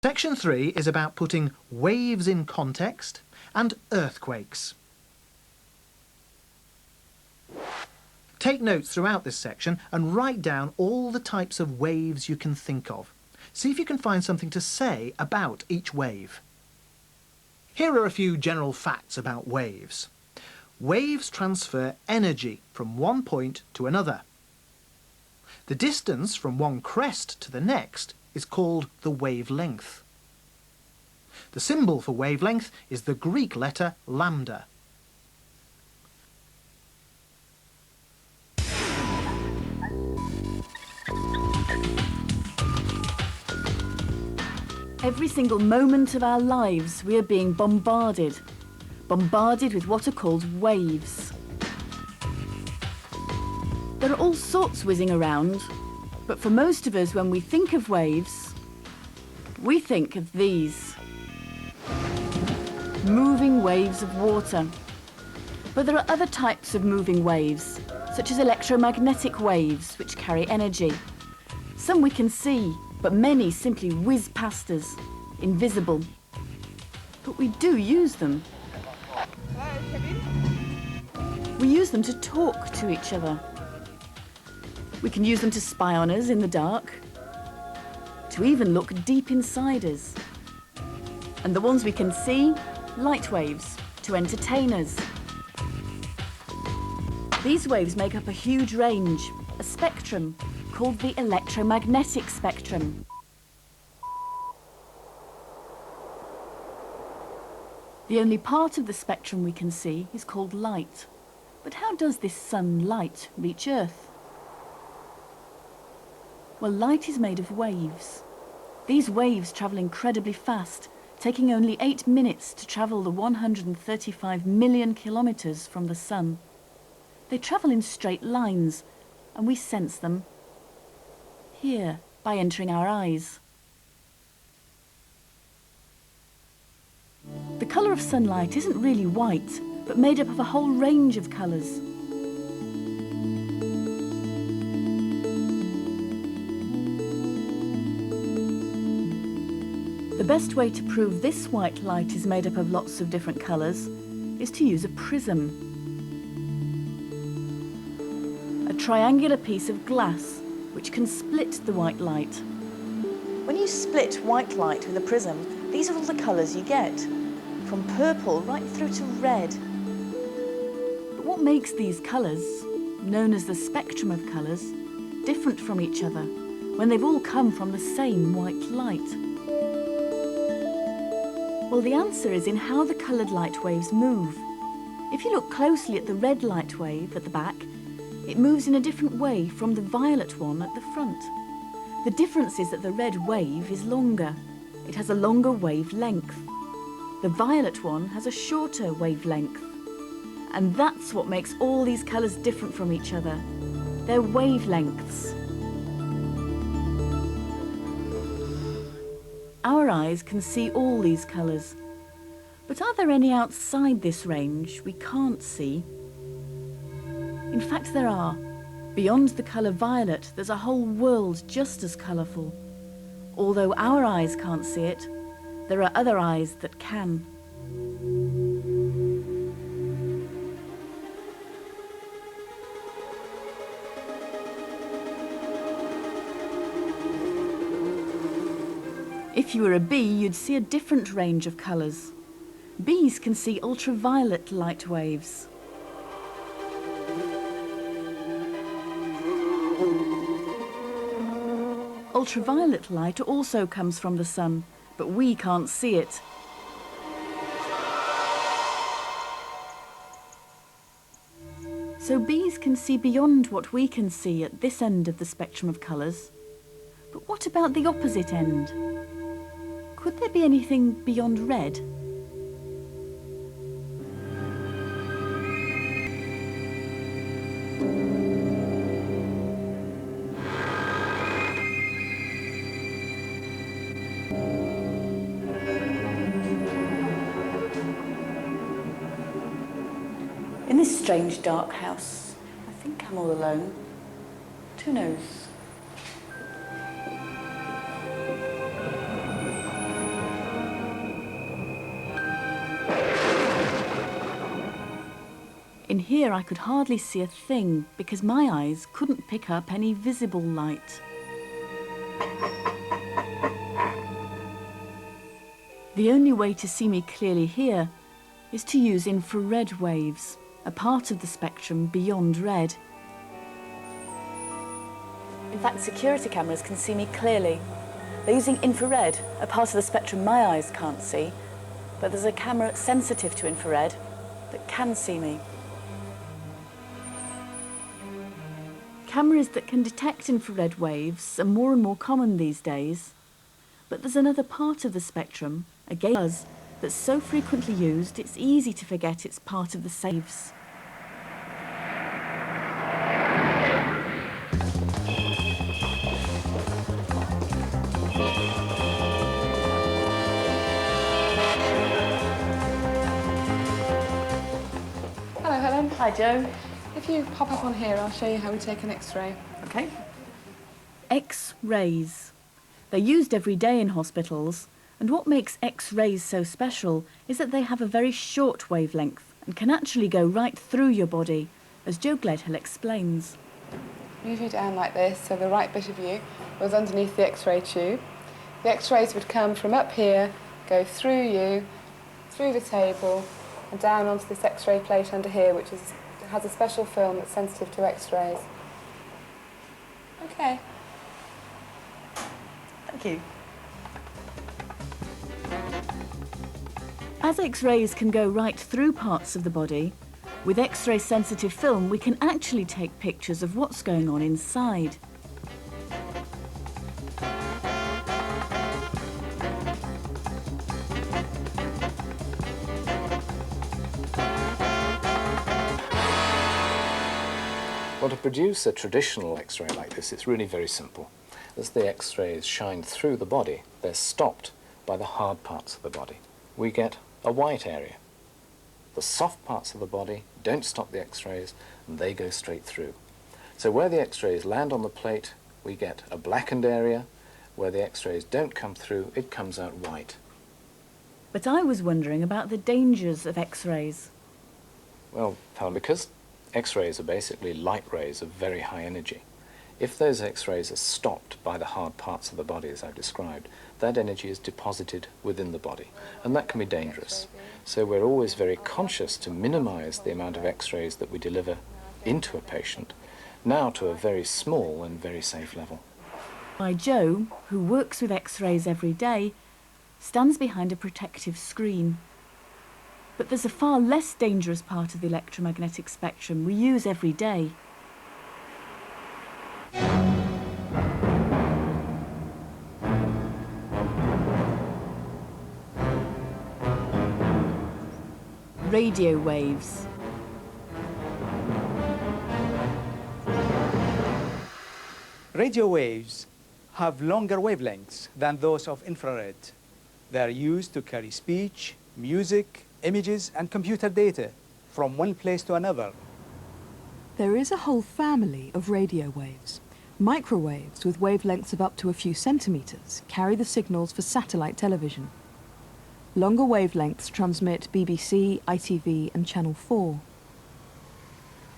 Section 3 is about putting waves in context and earthquakes. Take notes throughout this section and write down all the types of waves you can think of. See if you can find something to say about each wave. Here are a few general facts about waves. Waves transfer energy from one point to another. The distance from one crest to the next is called the wavelength. The symbol for wavelength is the Greek letter lambda. Every single moment of our lives we are being bombarded with what are called waves. There are all sorts whizzing around, but for most of us when we think of waves, we think of these. Moving waves of water. But there are other types of moving waves, such as electromagnetic waves, which carry energy. Some we can see, but many simply whiz past us, invisible. But we do use them. We use them to talk to each other. We can use them to spy on us in the dark, to even look deep inside us. And the ones we can see, light waves, to entertain us. These waves make up a huge range, a spectrum, called the electromagnetic spectrum. The only part of the spectrum we can see is called light. But how does this sunlight reach Earth? Well, light is made of waves. These waves travel incredibly fast, taking only 8 minutes to travel the 135 million kilometers from the sun. They travel in straight lines, and we sense them here by entering our eyes. The colour of sunlight isn't really white, but made up of a whole range of colours. The best way to prove this white light is made up of lots of different colours is to use a prism. A triangular piece of glass which can split the white light. When you split white light with a prism, these are all the colours you get, from purple right through to red. But what makes these colours, known as the spectrum of colours, different from each other when they've all come from the same white light? Well, the answer is in how the coloured light waves move. If you look closely at the red light wave at the back, it moves in a different way from the violet one at the front. The difference is that the red wave is longer. It has a longer wavelength. The violet one has a shorter wavelength. And that's what makes all these colours different from each other. Their wavelengths. Our eyes can see all these colours. But are there any outside this range we can't see? In fact, there are. Beyond the colour violet, there's a whole world just as colourful. Although our eyes can't see it, there are other eyes that can. If you were a bee, you'd see a different range of colours. Bees can see ultraviolet light waves. Ultraviolet light also comes from the sun, but we can't see it. So bees can see beyond what we can see at this end of the spectrum of colours. But what about the opposite end? Could there be anything beyond red? In this strange dark house, I think I'm all alone. Who knows? In here I could hardly see a thing because my eyes couldn't pick up any visible light. The only way to see me clearly here is to use infrared waves, a part of the spectrum beyond red. In fact, security cameras can see me clearly. They're using infrared, a part of the spectrum my eyes can't see, but there's a camera sensitive to infrared that can see me. Cameras that can detect infrared waves are more and more common these days, but there's another part of the spectrum, a buzz, that's so frequently used it's easy to forget it's part of the saves. Hello, Helen. Hi, Joe. If you pop up on here, I'll show you how we take an X-ray. Okay. X-rays. They're used every day in hospitals, and what makes X-rays so special is that they have a very short wavelength and can actually go right through your body, as Joe Gledhill explains. Move you down like this, so the right bit of you was underneath the X-ray tube. The X-rays would come from up here, go through you, through the table, and down onto this X-ray plate under here, which has a special film that's sensitive to X-rays. Okay. Thank you. As X-rays can go right through parts of the body, with X-ray sensitive film we can actually take pictures of what's going on inside. Well, to produce a traditional X-ray like this, it's really very simple. As the X-rays shine through the body, they're stopped by the hard parts of the body. We get a white area. The soft parts of the body don't stop the X-rays, and they go straight through. So where the X-rays land on the plate, we get a blackened area. Where the X-rays don't come through, it comes out white. But I was wondering about the dangers of X-rays. Well, Helen, because X-rays are basically light rays of very high energy, if those X-rays are stopped by the hard parts of the body, as I've described, that energy is deposited within the body, and that can be dangerous. So we're always very conscious to minimize the amount of X-rays that we deliver into a patient, now to a very small and very safe level. My Joe, who works with X-rays every day, stands behind a protective screen. But there's a far less dangerous part of the electromagnetic spectrum we use every day. Radio waves. Radio waves have longer wavelengths than those of infrared. They are used to carry speech, music, images and computer data from one place to another. There is a whole family of radio waves. Microwaves with wavelengths of up to a few centimetres carry the signals for satellite television. Longer wavelengths transmit BBC, ITV and Channel 4.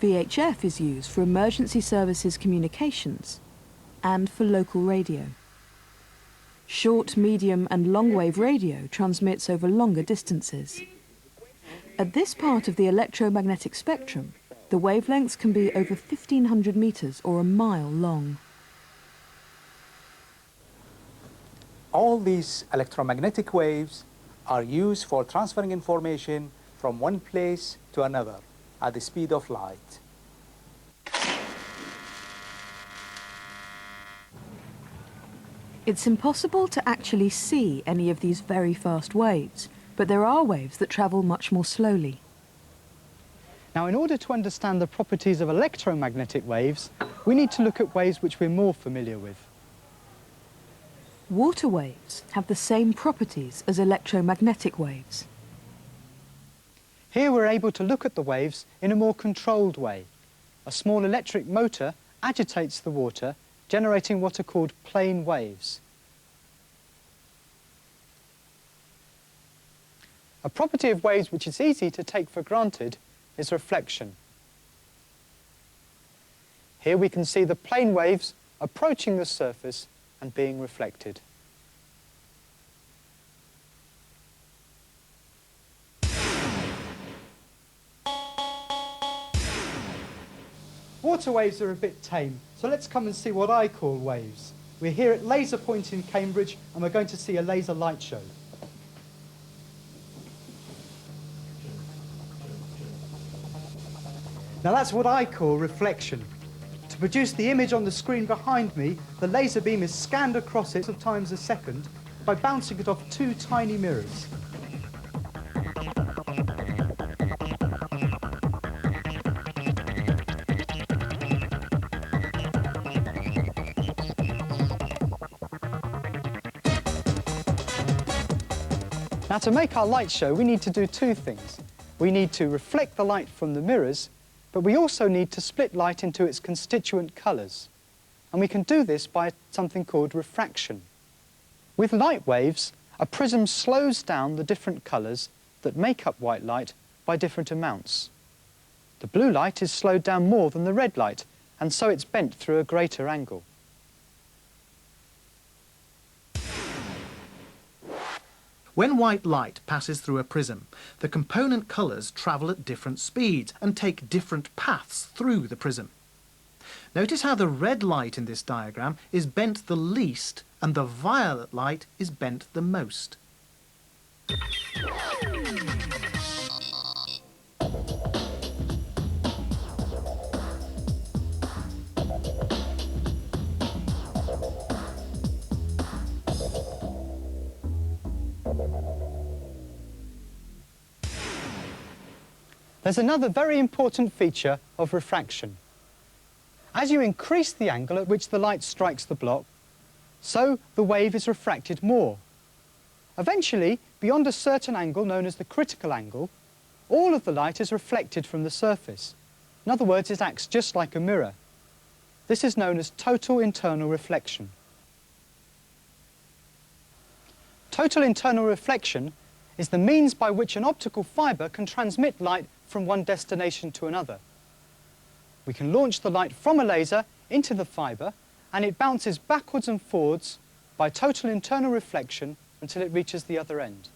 VHF is used for emergency services communications and for local radio. Short, medium and long-wave radio transmits over longer distances. At this part of the electromagnetic spectrum, the wavelengths can be over 1,500 metres or a mile long. All these electromagnetic waves are used for transferring information from one place to another at the speed of light. It's impossible to actually see any of these very fast waves, but there are waves that travel much more slowly. Now, in order to understand the properties of electromagnetic waves, we need to look at waves which we're more familiar with. Water waves have the same properties as electromagnetic waves. Here we're able to look at the waves in a more controlled way. A small electric motor agitates the water, generating what are called plane waves. A property of waves which is easy to take for granted is reflection. Here we can see the plane waves approaching the surface and being reflected. Water waves are a bit tame, so let's come and see what I call waves. We're here at Laser Point in Cambridge and we're going to see a laser light show. Now that's what I call reflection. To produce the image on the screen behind me, the laser beam is scanned across it times a second by bouncing it off two tiny mirrors. Now to make our light show, we need to do two things. We need to reflect the light from the mirrors, but we also need to split light into its constituent colours. And we can do this by something called refraction. With light waves, a prism slows down the different colours that make up white light by different amounts. The blue light is slowed down more than the red light, and so it's bent through a greater angle. When white light passes through a prism, the component colours travel at different speeds and take different paths through the prism. Notice how the red light in this diagram is bent the least and the violet light is bent the most. There's another very important feature of refraction. As you increase the angle at which the light strikes the block, so the wave is refracted more. Eventually, beyond a certain angle known as the critical angle, all of the light is reflected from the surface. In other words, it acts just like a mirror. This is known as total internal reflection. Total internal reflection is the means by which an optical fibre can transmit light from one destination to another. We can launch the light from a laser into the fibre and it bounces backwards and forwards by total internal reflection until it reaches the other end.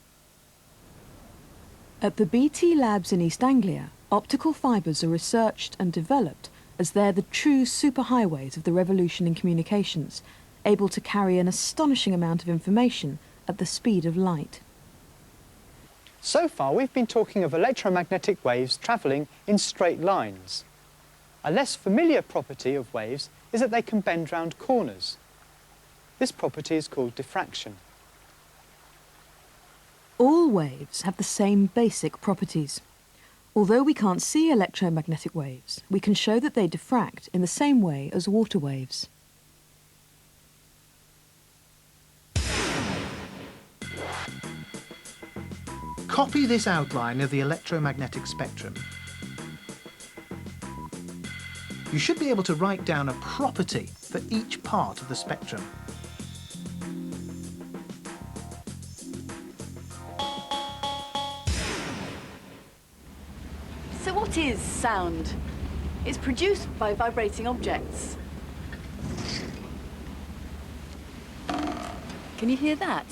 At the BT Labs in East Anglia, optical fibres are researched and developed as they're the true superhighways of the revolution in communications, able to carry an astonishing amount of information at the speed of light. So far, we've been talking of electromagnetic waves travelling in straight lines. A less familiar property of waves is that they can bend round corners. This property is called diffraction. All waves have the same basic properties. Although we can't see electromagnetic waves, we can show that they diffract in the same way as water waves. Copy this outline of the electromagnetic spectrum. You should be able to write down a property for each part of the spectrum. So what is sound? It's produced by vibrating objects. Can you hear that?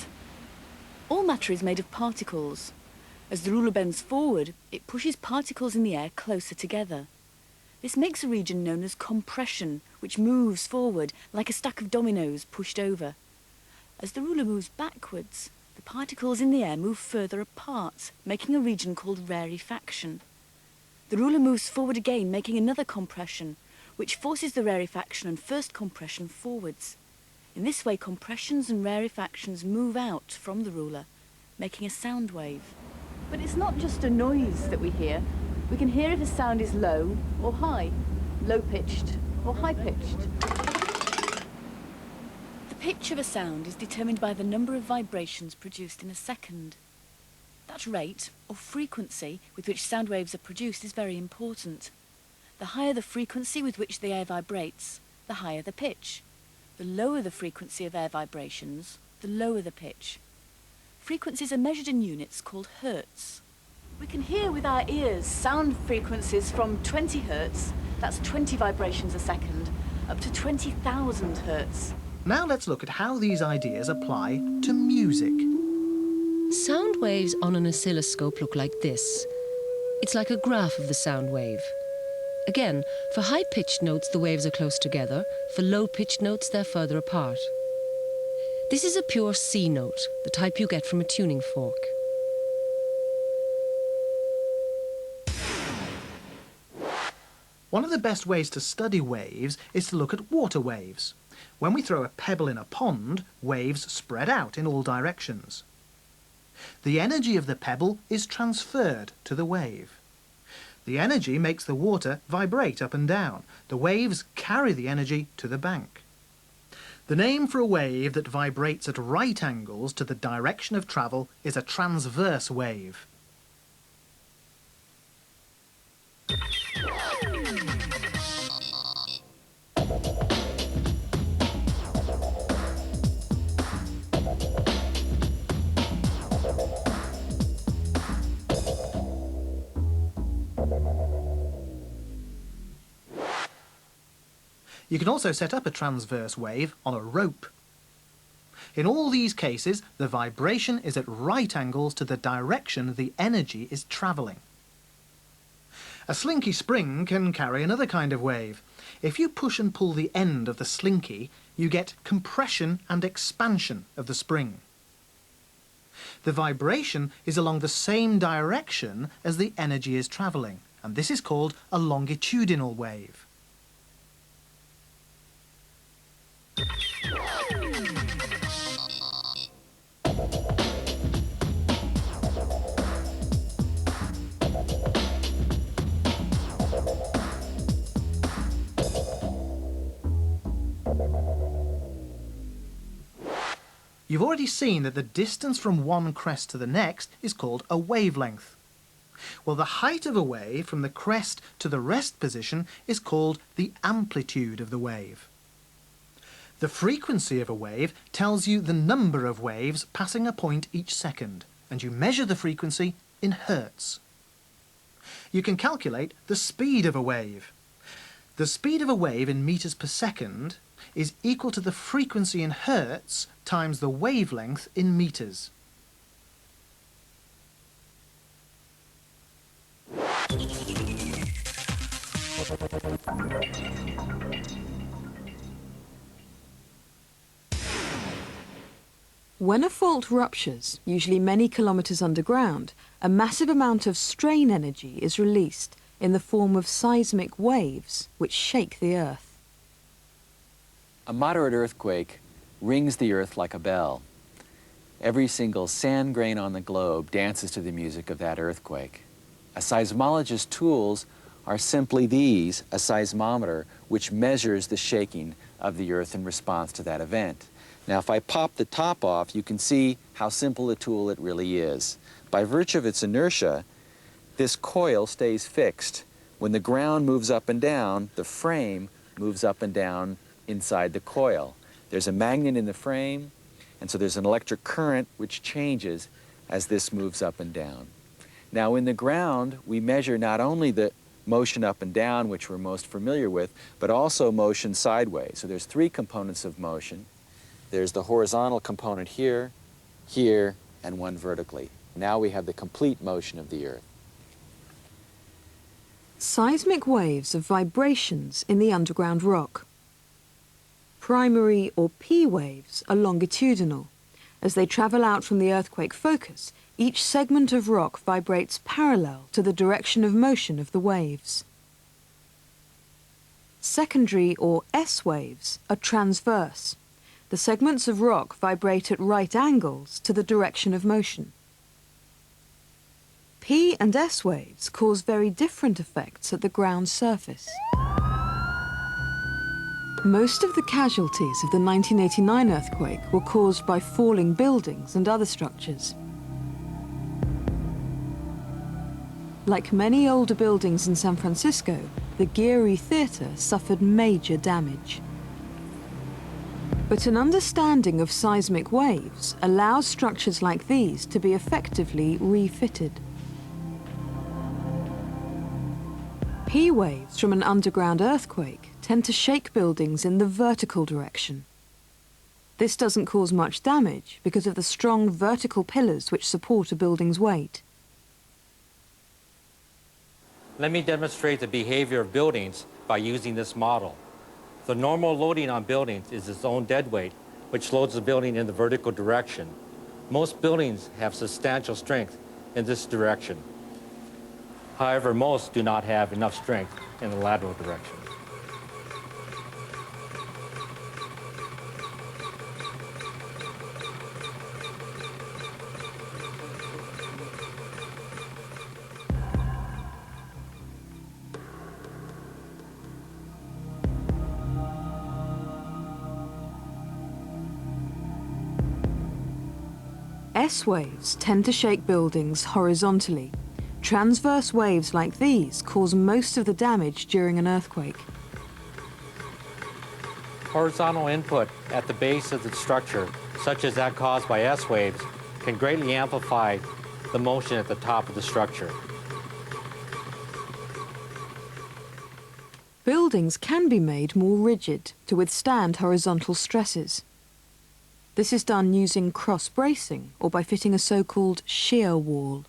All matter is made of particles. As the ruler bends forward, it pushes particles in the air closer together. This makes a region known as compression, which moves forward like a stack of dominoes pushed over. As the ruler moves backwards, the particles in the air move further apart, making a region called rarefaction. The ruler moves forward again, making another compression, which forces the rarefaction and first compression forwards. In this way, compressions and rarefactions move out from the ruler, making a sound wave. But it's not just a noise that we hear. We can hear if a sound is low or high, low-pitched or high-pitched. The pitch of a sound is determined by the number of vibrations produced in a second. That rate, or frequency, with which sound waves are produced is very important. The higher the frequency with which the air vibrates, the higher the pitch. The lower the frequency of air vibrations, the lower the pitch. Frequencies are measured in units called hertz. We can hear with our ears sound frequencies from 20 hertz, that's 20 vibrations a second, up to 20,000 hertz. Now let's look at how these ideas apply to music. Sound waves on an oscilloscope look like this. It's like a graph of the sound wave. Again, for high-pitched notes, the waves are close together. For low-pitched notes, they're further apart. This is a pure C note, the type you get from a tuning fork. One of the best ways to study waves is to look at water waves. When we throw a pebble in a pond, waves spread out in all directions. The energy of the pebble is transferred to the wave. The energy makes the water vibrate up and down. The waves carry the energy to the bank. The name for a wave that vibrates at right angles to the direction of travel is a transverse wave. You can also set up a transverse wave on a rope. In all these cases, the vibration is at right angles to the direction the energy is travelling. A slinky spring can carry another kind of wave. If you push and pull the end of the slinky, you get compression and expansion of the spring. The vibration is along the same direction as the energy is travelling, and this is called a longitudinal wave. You've already seen that the distance from one crest to the next is called a wavelength. Well, the height of a wave from the crest to the rest position is called the amplitude of the wave. The frequency of a wave tells you the number of waves passing a point each second, and you measure the frequency in hertz. You can calculate the speed of a wave. The speed of a wave in meters per second is equal to the frequency in hertz times the wavelength in meters. When a fault ruptures, usually many kilometers underground, a massive amount of strain energy is released in the form of seismic waves which shake the Earth. A moderate earthquake rings the Earth like a bell. Every single sand grain on the globe dances to the music of that earthquake. A seismologist's tools are simply these, a seismometer, which measures the shaking of the Earth in response to that event. Now, if I pop the top off, you can see how simple a tool it really is. By virtue of its inertia, this coil stays fixed. When the ground moves up and down, the frame moves up and down inside the coil. There's a magnet in the frame, and so there's an electric current which changes as this moves up and down. Now, in the ground, we measure not only the motion up and down, which we're most familiar with, but also motion sideways. So there's three components of motion. There's the horizontal component here, here, and one vertically. Now we have the complete motion of the Earth. Seismic waves are vibrations in the underground rock. Primary or P waves are longitudinal. As they travel out from the earthquake focus, each segment of rock vibrates parallel to the direction of motion of the waves. Secondary or S waves are transverse. The segments of rock vibrate at right angles to the direction of motion. P and S waves cause very different effects at the ground surface. Most of the casualties of the 1989 earthquake were caused by falling buildings and other structures. Like many older buildings in San Francisco, the Geary Theatre suffered major damage. But an understanding of seismic waves allows structures like these to be effectively refitted. P waves from an underground earthquake tend to shake buildings in the vertical direction. This doesn't cause much damage because of the strong vertical pillars which support a building's weight. Let me demonstrate the behavior of buildings by using this model. The normal loading on buildings is its own dead weight, which loads the building in the vertical direction. Most buildings have substantial strength in this direction. However, most do not have enough strength in the lateral direction. S waves tend to shake buildings horizontally. Transverse waves like these cause most of the damage during an earthquake. Horizontal input at the base of the structure, such as that caused by S waves, can greatly amplify the motion at the top of the structure. Buildings can be made more rigid to withstand horizontal stresses. This is done using cross-bracing or by fitting a so-called shear wall.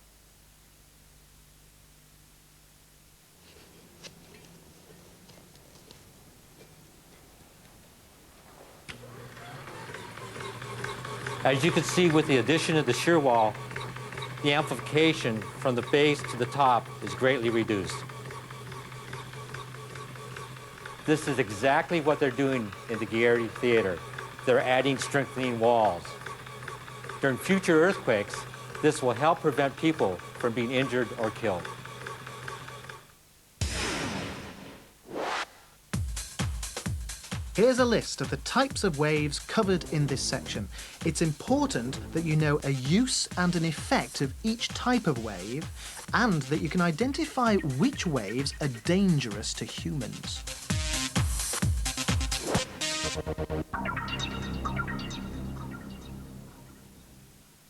As you can see, with the addition of the shear wall, the amplification from the base to the top is greatly reduced. This is exactly what they're doing in the Ghieri Theater. They're adding strengthening walls. During future earthquakes, this will help prevent people from being injured or killed. Here's a list of the types of waves covered in this section. It's important that you know a use and an effect of each type of wave, and that you can identify which waves are dangerous to humans.